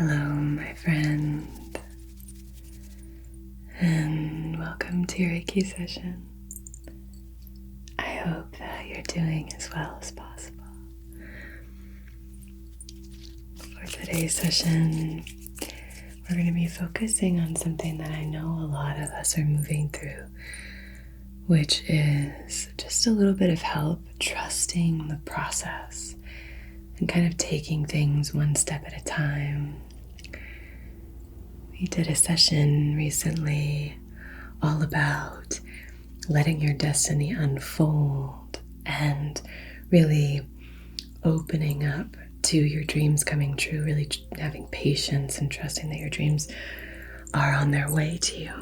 Hello, my friend, and welcome to your Reiki session. I hope that you're doing as well as possible. For today's session, we're going to be focusing on something that I know a lot of us are moving through, which is just a little bit of help trusting the process and kind of taking things one step at a time. We did a session recently all about letting your destiny unfold and really opening up to your dreams coming true, really having patience and trusting that your dreams are on their way to you.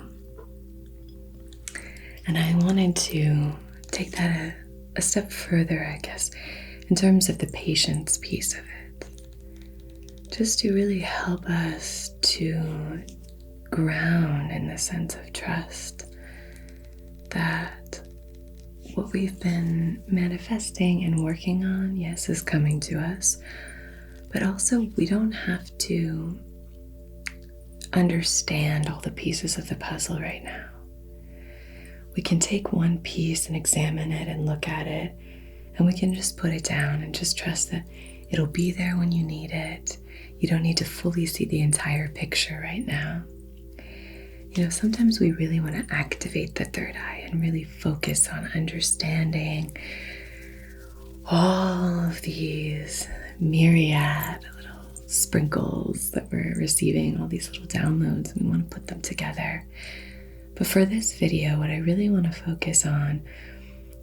And I wanted to take that a step further, I guess, in terms of the patience piece of it, just to really help us to ground in the sense of trust that what we've been manifesting and working on, yes, is coming to us, but also we don't have to understand all the pieces of the puzzle right now. We can take one piece and examine it and look at it, and we can just put it down and just trust that it'll be there when you need it. You don't need to fully see the entire picture right now. You know, sometimes we really want to activate the third eye and really focus on understanding all of these myriad little sprinkles that we're receiving, all these little downloads, and we want to put them together. But for this video, what I really want to focus on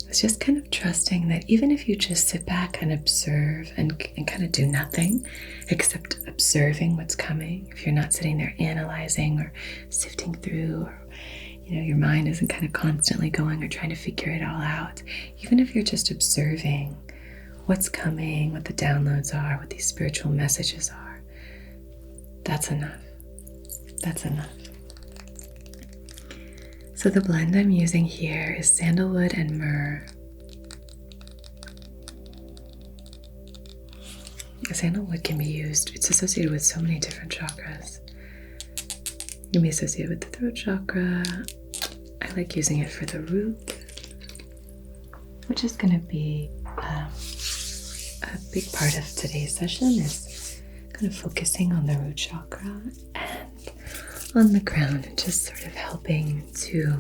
is just kind of trusting that even if you just sit back and observe and kind of do nothing except observing what's coming, if you're not sitting there analyzing or sifting through, or your mind isn't kind of constantly going or trying to figure it all out, even if you're just observing what's coming, what the downloads are, what these spiritual messages are, that's enough. That's enough. So the blend I'm using here is sandalwood and myrrh. Sandalwood can be used, it's associated with so many different chakras. It can be associated with the throat chakra. I like using it for the root, which is going to be a big part of today's session, is kind of focusing on the root chakra and on the crown, and just sort of helping to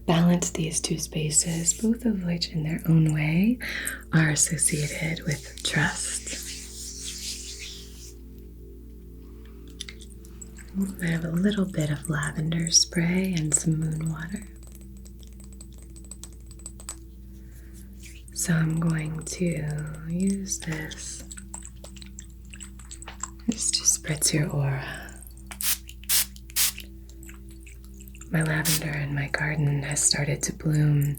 balance these two spaces, both of which in their own way are associated with trust. I have a little bit of lavender spray and some moon water. So I'm going to use this just to spritz your aura. My lavender in my garden has started to bloom,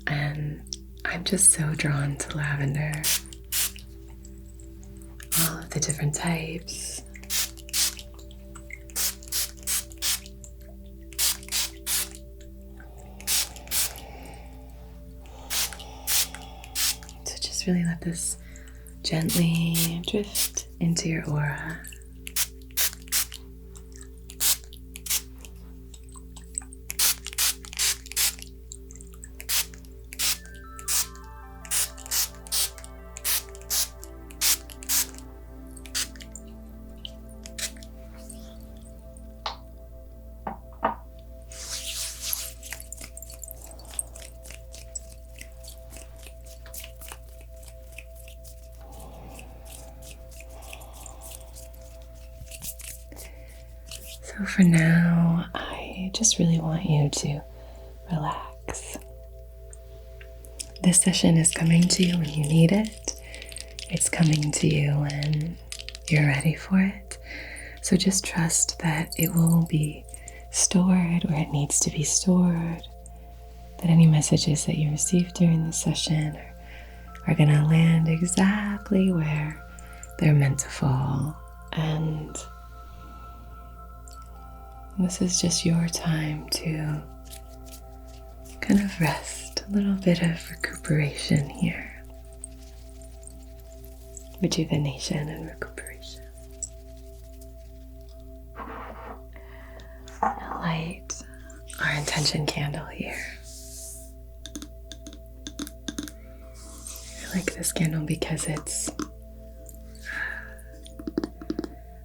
and I'm just so drawn to lavender. All of the different types. So just really let this gently drift into your aura. So for now, I just really want you to relax. This session is coming to you when you need it. It's coming to you when you're ready for it. So just trust that it will be stored where it needs to be stored, that any messages that you receive during the session are going to land exactly where they're meant to fall. And this is just your time to kind of rest, a little bit of recuperation here. Rejuvenation and recuperation. light our intention candle here. I like this candle because it's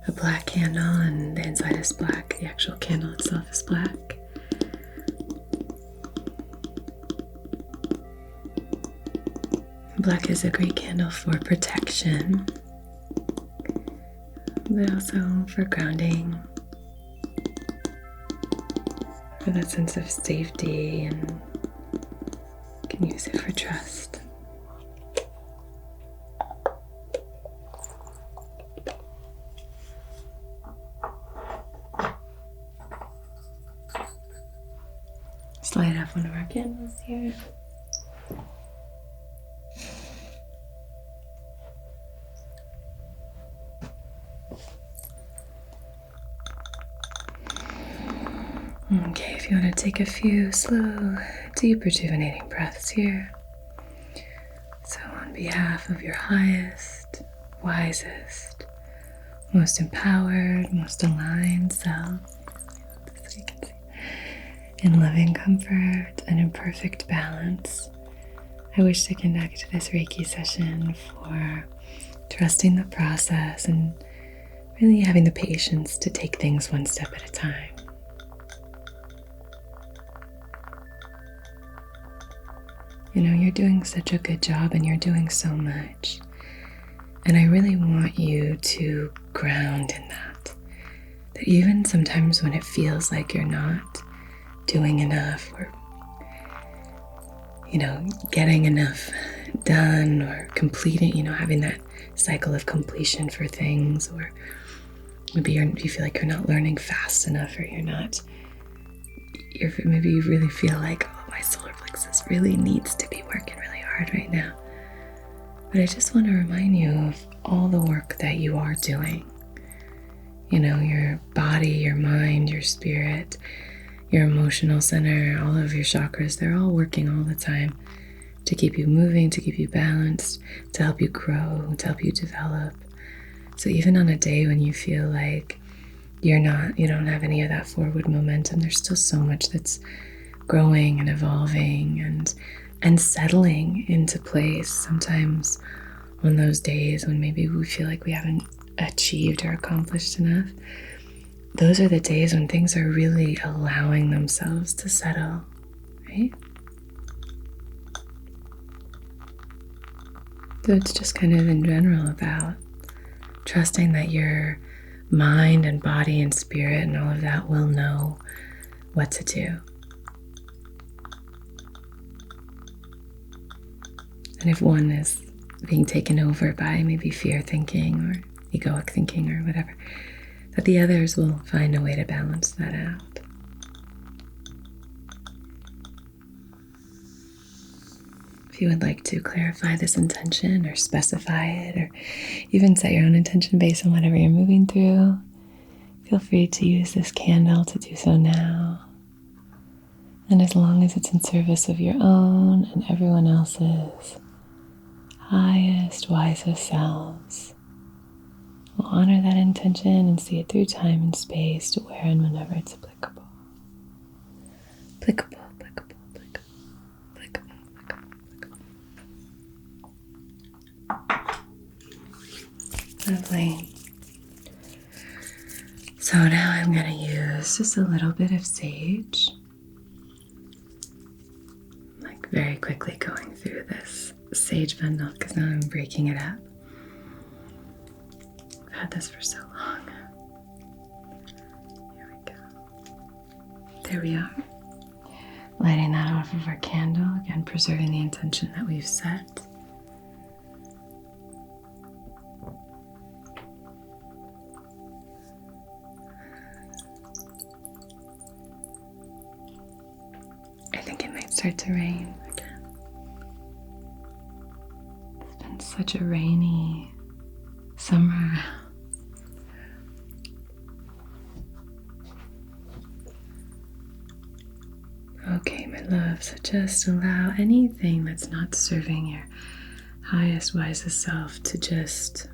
a black candle and the inside is black. The actual candle itself is black. Black is a great candle for protection, but also for grounding, for that sense of safety, and you can use it for trust. Let's light up one of our candles here. Okay, if you want to take a few slow, deep, rejuvenating breaths here. So on behalf of your highest, wisest, most empowered, most aligned self, so you can see, in loving comfort and in perfect balance, I wish to connect this Reiki session for trusting the process and really having the patience to take things one step at a time. You know, you're doing such a good job and you're doing so much. And I really want you to ground in that. That even sometimes when it feels like you're not doing enough or, you know, getting enough done or completing, you know, having that cycle of completion for things, or maybe you feel like you're not learning fast enough, or maybe you really feel like, oh, my solar plexus really needs to be working really hard right now. But I just want to remind you of all the work that you are doing. You know, your body, your mind, your spirit, your emotional center, all of your chakras, they're all working all the time to keep you moving, to keep you balanced, to help you grow, to help you develop. So even on a day when you feel like you don't have any of that forward momentum, there's still so much that's growing and evolving and settling into place. Sometimes on those days when maybe we feel like we haven't achieved or accomplished enough, those are the days when things are really allowing themselves to settle, right? So it's just kind of in general about trusting that your mind and body and spirit and all of that will know what to do. And if one is being taken over by maybe fear thinking or egoic thinking or whatever, that the others will find a way to balance that out. If you would like to clarify this intention or specify it, or even set your own intention based on whatever you're moving through, feel free to use this candle to do so now. And as long as it's in service of your own and everyone else's highest, wisest selves, we'll honor that intention and see it through time and space to where and whenever it's applicable. Applicable, applicable, applicable, applicable, applicable, applicable. Lovely. So now I'm going to use just a little bit of sage. Like very quickly going through this sage bundle because now I'm breaking it up. I've had this for so long. Here we go. There we are. Lighting that off of our candle, again preserving the intention that we've set. I think it might start to rain again. It's been such a rainy summer. Okay, my love, so just allow anything that's not serving your highest, wisest self to just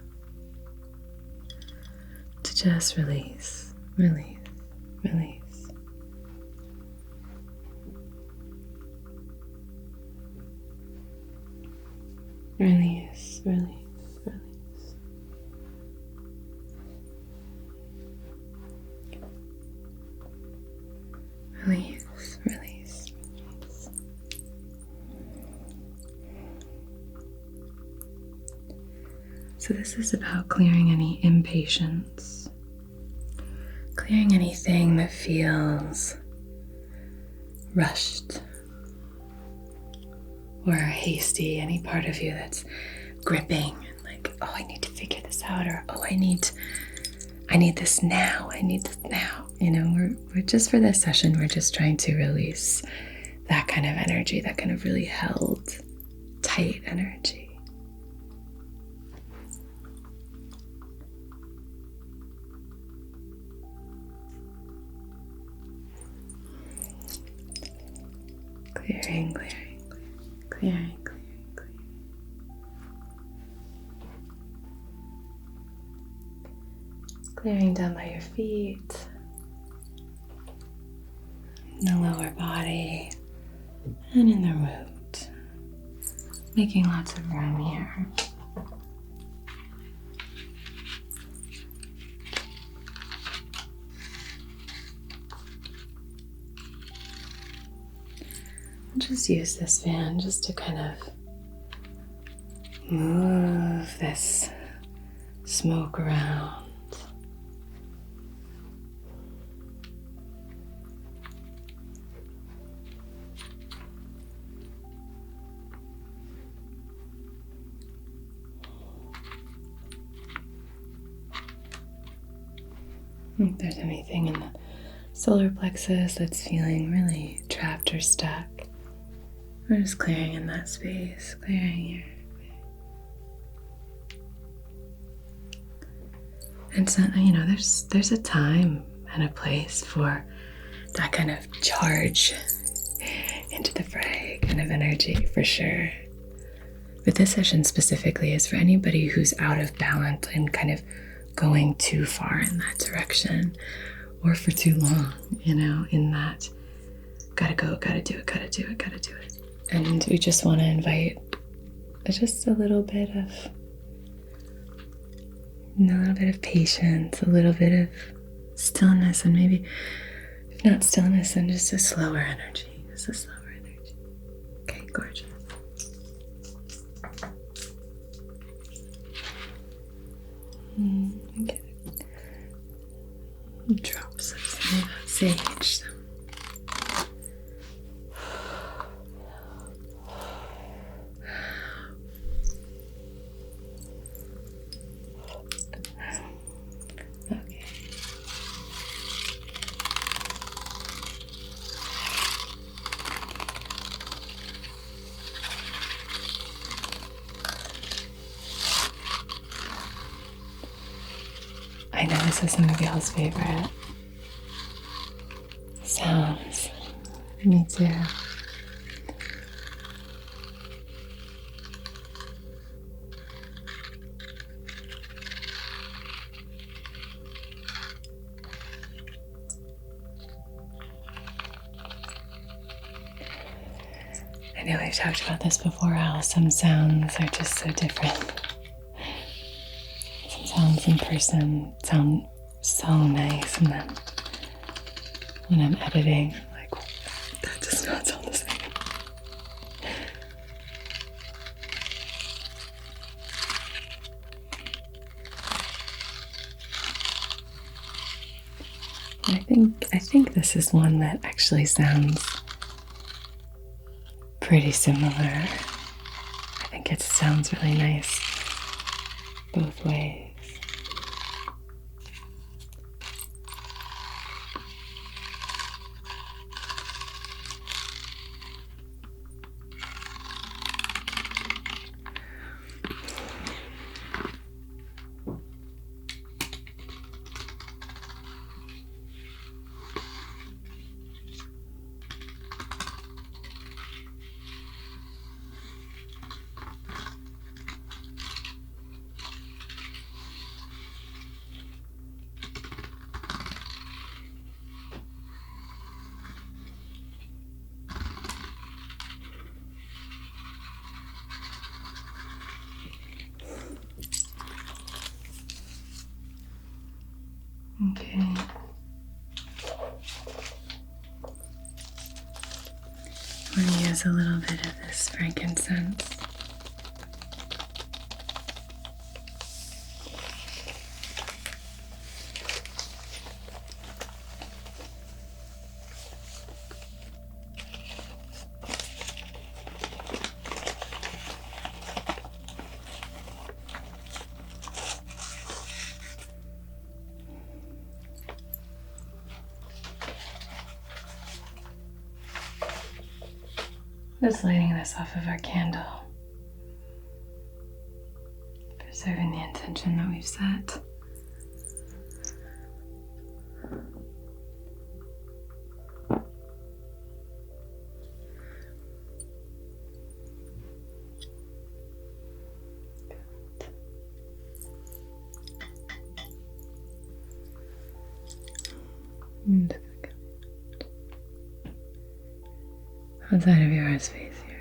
release, release, release. Release, release, release. Release, release, release. So this is about clearing any impatience, clearing anything that feels rushed or hasty, any part of you that's gripping, like, oh, I need to figure this out, or oh, I need this now, I need this now. You know, we're just, for this session, we're just trying to release that kind of energy, that kind of really held tight energy. Clearing, clearing, clearing, clearing, clearing. Clearing down by your feet, in the lower body, and in the root. Making lots of room here. Just use this fan just to kind of move this smoke around. If there's anything in the solar plexus that's feeling really trapped or stuck, we're just clearing in that space, clearing here. And so, you know, there's a time and a place for that kind of charge into the fray kind of energy, for sure. But this session specifically is for anybody who's out of balance and kind of going too far in that direction, or for too long, you know, in that gotta go, gotta do it, gotta do it, gotta do it. And we just want to invite just a little bit of patience, a little bit of stillness, and maybe if not stillness, then just a slower energy, just a slower energy. Okay, gorgeous. Okay. Drops of some of that sage. Okay. I know this is some of y'all's favorite sounds. Me too. I know we've talked about this before, how some sounds are just so different. Some sounds in person sound so nice, and then when I'm editing, I'm like, that does not sound the same. I think this is one that actually sounds pretty similar. I think it sounds really nice both ways. has a little bit of this frankincense. Just lighting this off of our candle, preserving the intention that we've set. And outside of your heart space here.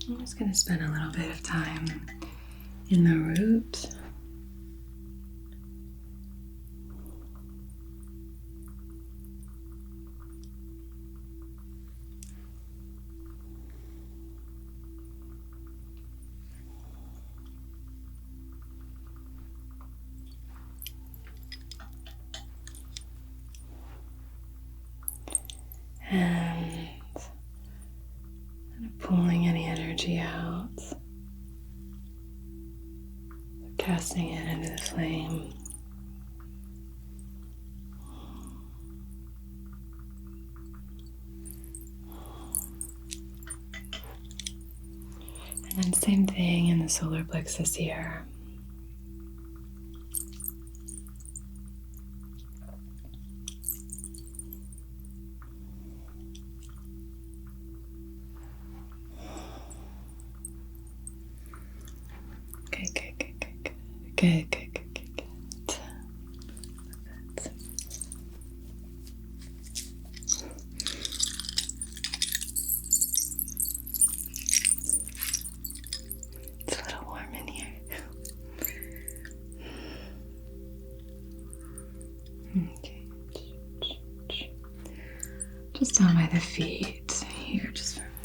I'm just going to spend a little bit of time in the root. And pulling any energy out, casting it into the flame. And then same thing in the solar plexus here. Good. It's a little warm in here. Okay. Just down by the feet here, just for a moment.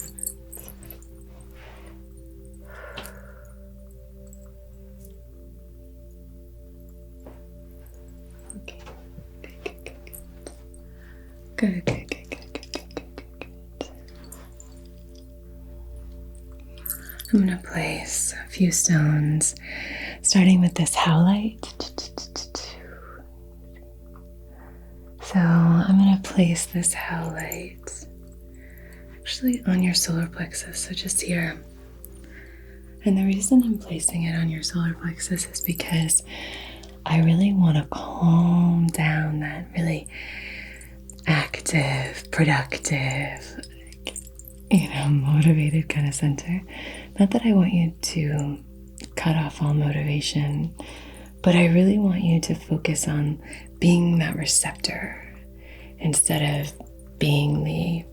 Okay. Good. I'm going to place a few stones, starting with this howlite. So I'm going to place this howlite actually on your solar plexus, so just here. And the reason I'm placing it on your solar plexus is because I really want to calm down that really active, productive, motivated kind of center. Not that I want you to cut off all motivation, but I really want you to focus on being that receptor instead of being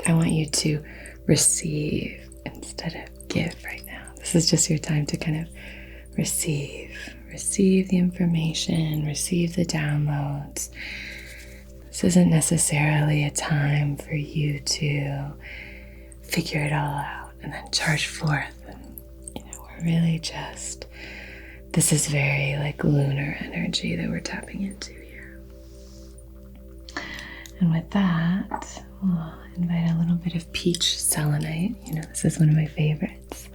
I want you to receive instead of give right now. This is just your time to kind of receive the information, receive the downloads. This isn't necessarily a time for you to figure it all out and then charge forth. And, we're really just, this is very lunar energy that we're tapping into here. And with that, we'll invite a little bit of peach selenite. This is one of my favorites.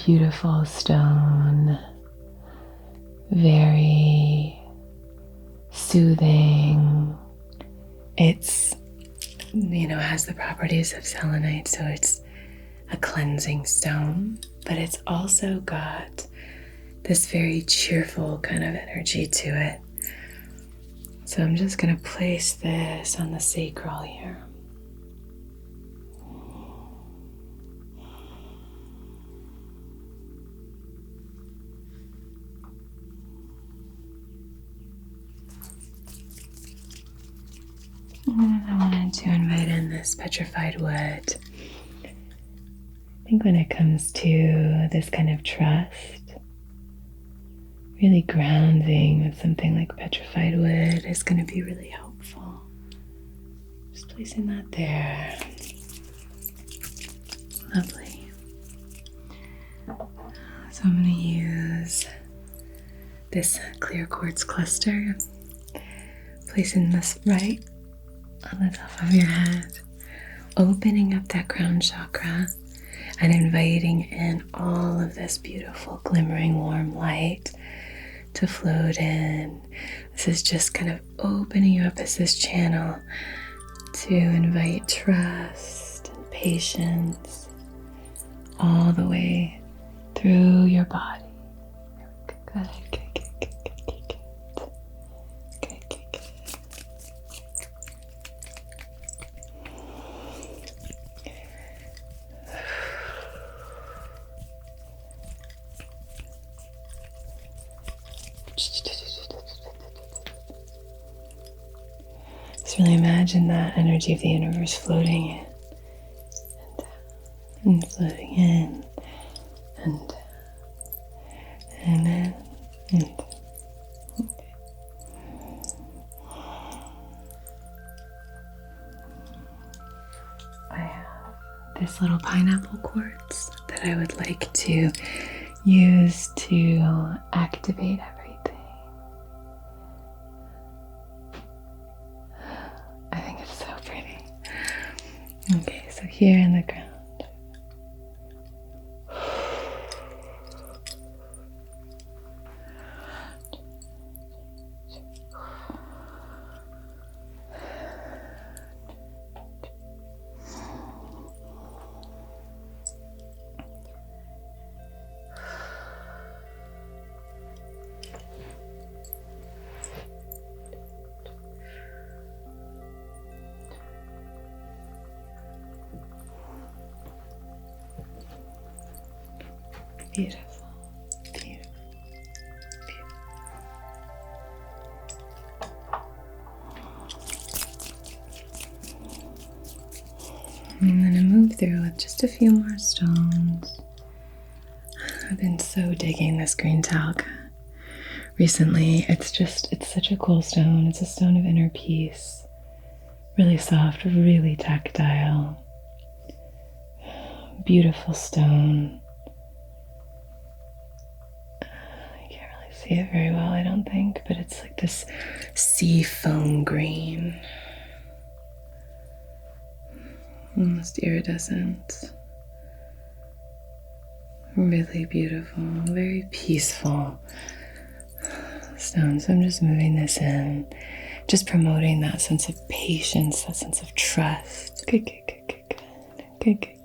Beautiful stone, very soothing. It's, has the properties of selenite, so it's a cleansing stone, but it's also got this very cheerful kind of energy to it. So I'm just going to place this on the sacral here. And I wanted to invite in this petrified wood. I think when it comes to this kind of trust, really grounding with something like petrified wood is going to be really helpful. Just placing that there. Lovely. So I'm going to use this clear quartz cluster, placing this right on the top of your head, opening up that crown chakra and inviting in all of this beautiful glimmering warm light to float in. This is just kind of opening you up as this channel to invite trust and patience all the way through your body. Good. Just really imagine that energy of the universe floating in and floating in and down and in and down. Okay. I have this little pineapple quartz that I would like to use to activate everything. I think it's so pretty. Okay, so here in the ground. Beautiful, beautiful, beautiful. I'm going to move through with just a few more stones. I've been so digging this green talc recently. It's such a cool stone. It's a stone of inner peace. Really soft, really tactile. Beautiful stone. See it very well, I don't think, but it's like this sea foam green, almost iridescent, really beautiful, very peaceful stone. So I'm just moving this in, just promoting that sense of patience, that sense of trust. Good. Okay.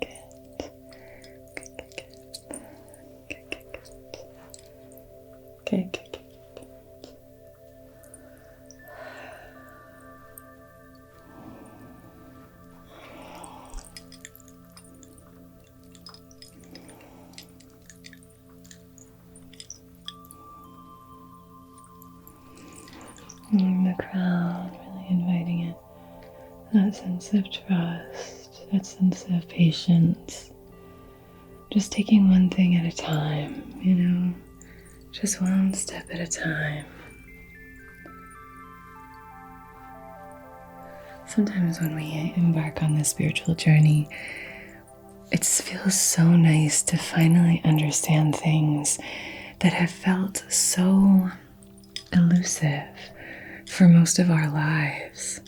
In the crown, really inviting in that sense of trust, that sense of patience. Just taking one thing at a time, just one step at a time. Sometimes when we embark on this spiritual journey, it feels so nice to finally understand things that have felt so elusive for most of our lives.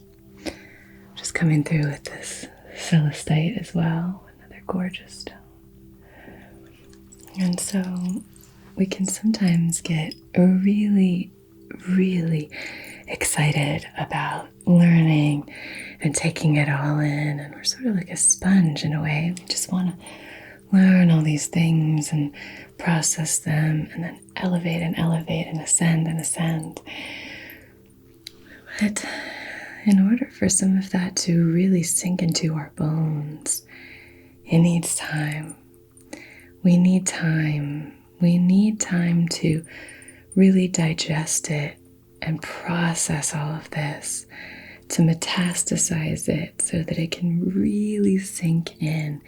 Just coming through with this celestite as well, another gorgeous stone. And so we can sometimes get really, really excited about learning and taking it all in. And we're sort of like a sponge in a way. We just want to learn all these things and process them and then elevate and ascend and ascend. But in order for some of that to really sink into our bones, it needs time. We need time. We need time to really digest it and process all of this, to metastasize it so that it can really sink in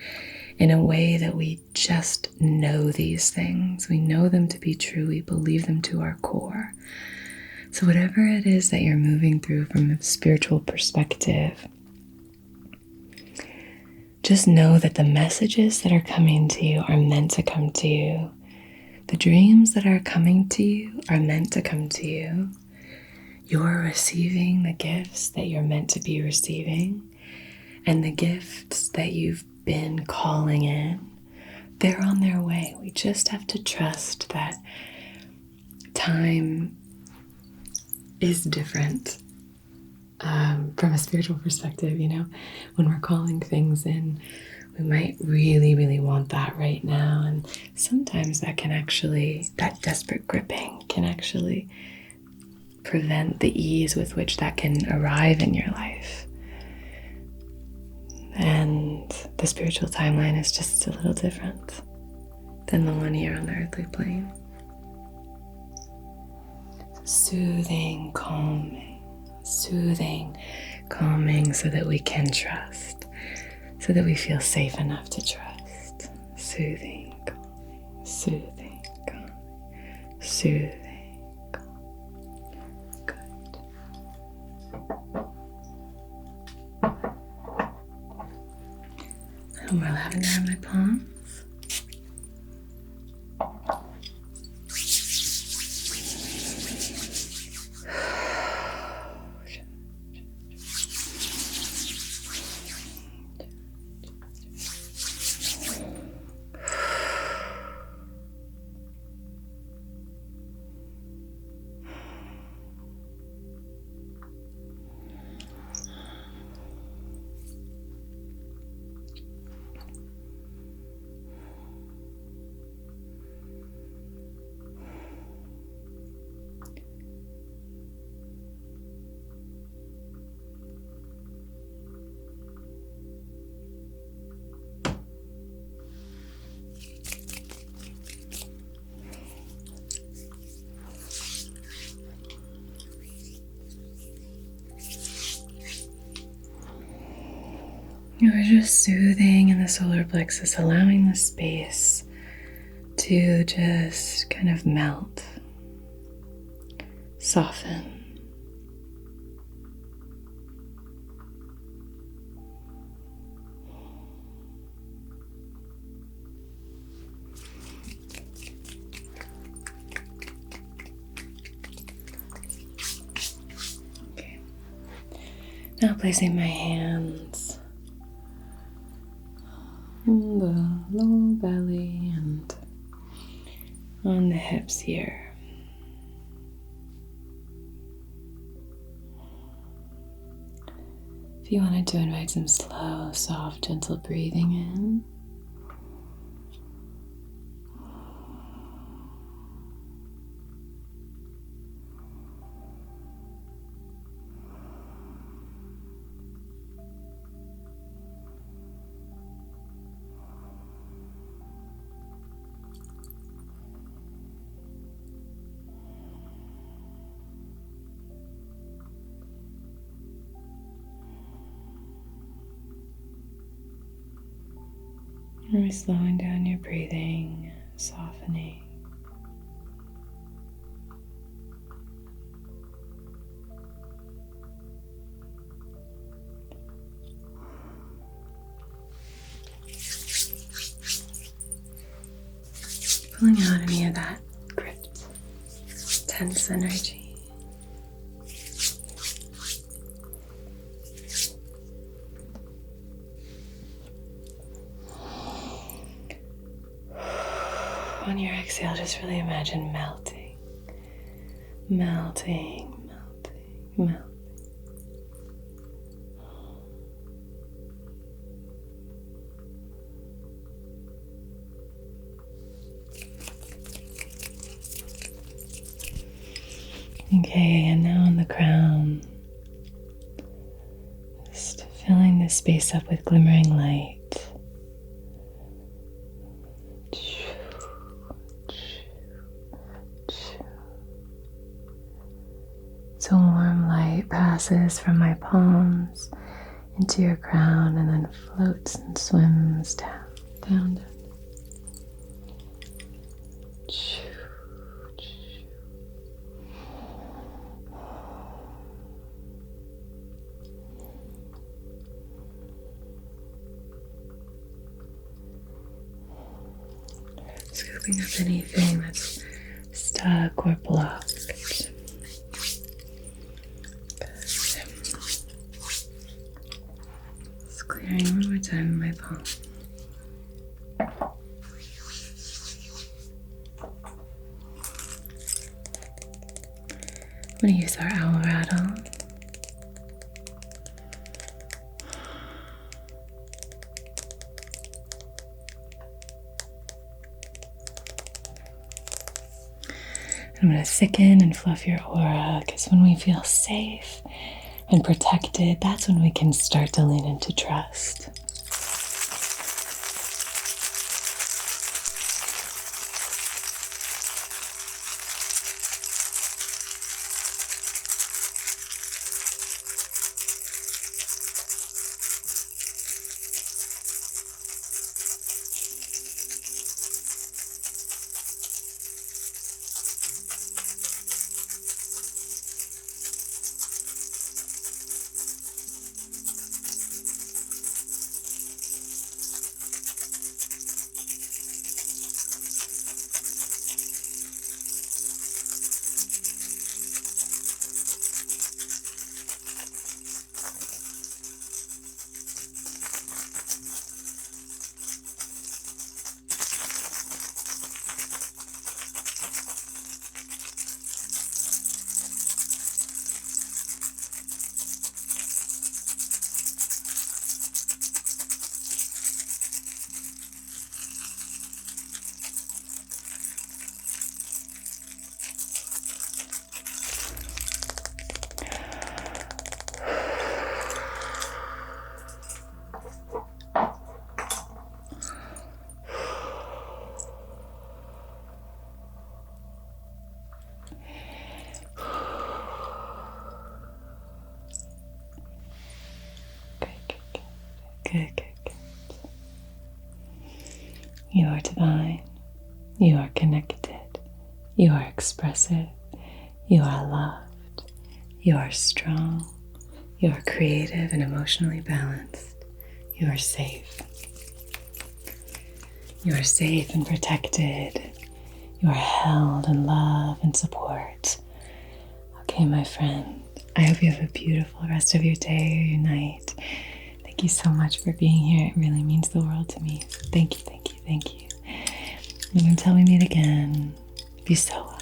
a way that we just know these things. We know them to be true. We believe them to our core. So whatever it is that you're moving through from a spiritual perspective, just know that the messages that are coming to you are meant to come to you. The dreams that are coming to you are meant to come to you. You're receiving the gifts that you're meant to be receiving, and the gifts that you've been calling in, they're on their way. We just have to trust that time is different from a spiritual perspective. When we're calling things in, we might really, really want that right now. And sometimes that desperate gripping can actually prevent the ease with which that can arrive in your life. And the spiritual timeline is just a little different than the one here on the earthly plane. Soothing, calming so that we can trust, so that we feel safe enough to trust. Soothing, calming, soothing, calming, soothing, calming. Good. A little more lavender on my palms. We're just soothing in the solar plexus, allowing the space to just kind of melt, soften. Okay. Now placing my hands on the lower belly and on the hips here. If you wanted to invite some slow, soft, gentle breathing in. And we're slowing down your breathing, softening. Pulling out any of that gripped, tense energy. On your exhale, just really imagine melting, melting, melting, melting. Okay, and now on the crown, just filling this space up with glimmering light. So warm light passes from my palms into your crown and then floats and swims down, down, down. Scooping up anything that's stuck or blocked. Just clearing one more time in my palm. I'm going to use our owl rattle. I'm going to thicken and fluff your aura, because when we feel safe and protected, that's when we can start to lean into trust. Good. You are divine. You are connected. You are expressive. You are loved. You are strong. You are creative and emotionally balanced. You are safe. You are safe and protected. You are held in love and support. Okay, my friend, I hope you have a beautiful rest of your day or your night. Thank you so much for being here. It really means the world to me. Thank you. And until we meet again, be so well.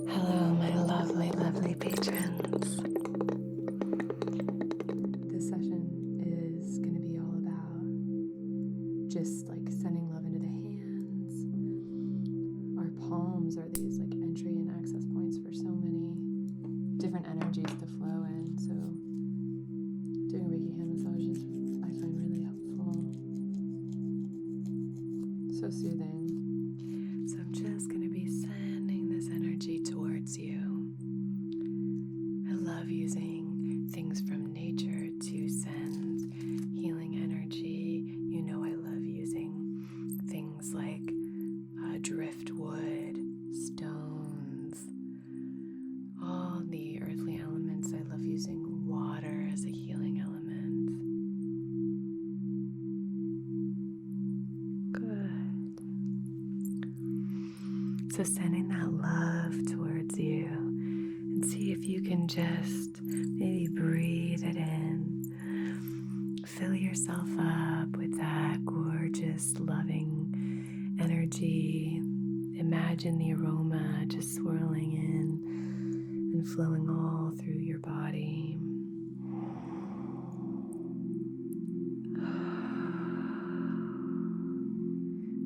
Hello, my lovely patrons. This session is going to be all about just like sending love into the hands. Our palms are these like entry and access points for so many different energies to flow in. So doing Reiki hand massages I find really helpful. So soothing. So I'm just going to be sending this energy towards you. I love using things from nature to send healing energy. You know I love using things like driftwood, stones, all the earthly elements. I love using water as a healing element. Good. So sending that love towards you, and see if you can just maybe breathe it in. Fill yourself up with that gorgeous, loving energy. Imagine the aroma just swirling in and flowing all through your body.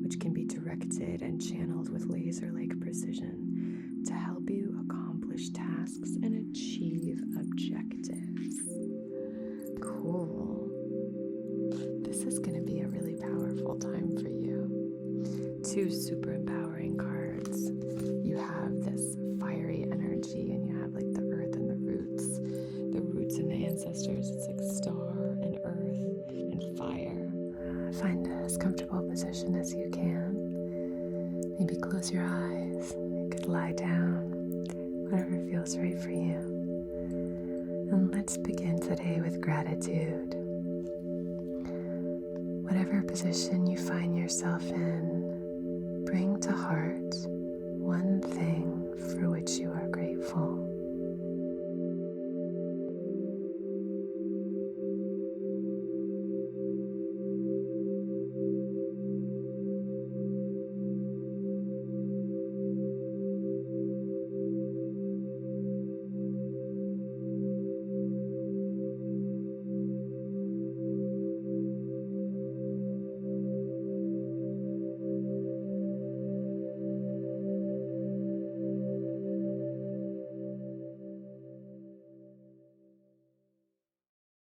Which can be directed and channeled with laser-like precision to help you accomplish tasks and achieve objectives. Cool. This is going to be a really powerful time for you. 2 super empowering cards. You have this fiery energy, and you have like the earth and the roots and the ancestors. It's like star and earth and fire. Find as comfortable a position as you can. Maybe close your eyes. You could lie down, whatever feels right for you. And let's begin today with gratitude. Whatever position you find yourself in, bring to heart one thing